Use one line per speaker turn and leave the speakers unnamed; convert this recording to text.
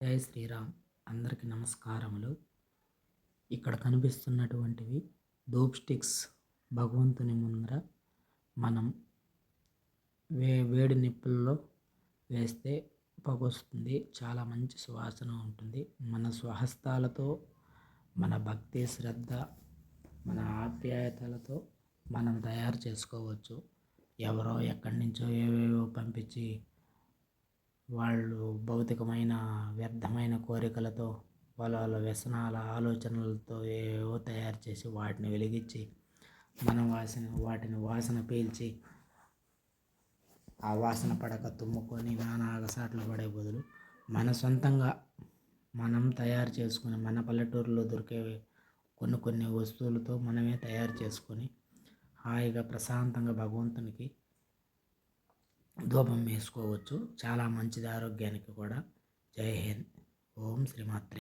జై శ్రీరామ్. అందరికీ నమస్కారములు. ఇక్కడ కనిపిస్తున్నటువంటివి ధూప్ స్టిక్స్. భగవంతుని ముందర మనం వేడి నిప్పుల్లో వేస్తే పొగొస్తుంది. చాలా మంచి సువాసన ఉంటుంది. మన స్వహస్తాలతో, మన భక్తి శ్రద్ధ, మన ఆప్యాయతలతో మనం తయారు చేసుకోవచ్చు. ఎవరో ఎక్కడి నుంచో ఏవేవో పంపించి వాళ్ళు భౌతికమైన వ్యర్థమైన కోరికలతో వాళ్ళ వ్యసనాల ఆలోచనలతో ఏవో తయారు చేసి వాటిని వెలిగించి మనం వాటిని వాసన పీల్చి ఆ వాసన పడక తుమ్ముకొని నానా అగసాట్లు పడే బదులు మన సొంతంగా మనం తయారు చేసుకుని మన పల్లెటూరులో దొరికే కొన్ని వస్తువులతో మనమే తయారు చేసుకొని హాయిగా ప్రశాంతంగా భగవంతునికి ధూపం వేసుకోవచ్చు. చాలా మంచిది ఆరోగ్యానికి కూడా. జై హింద్. ఓం శ్రీమాత్రే.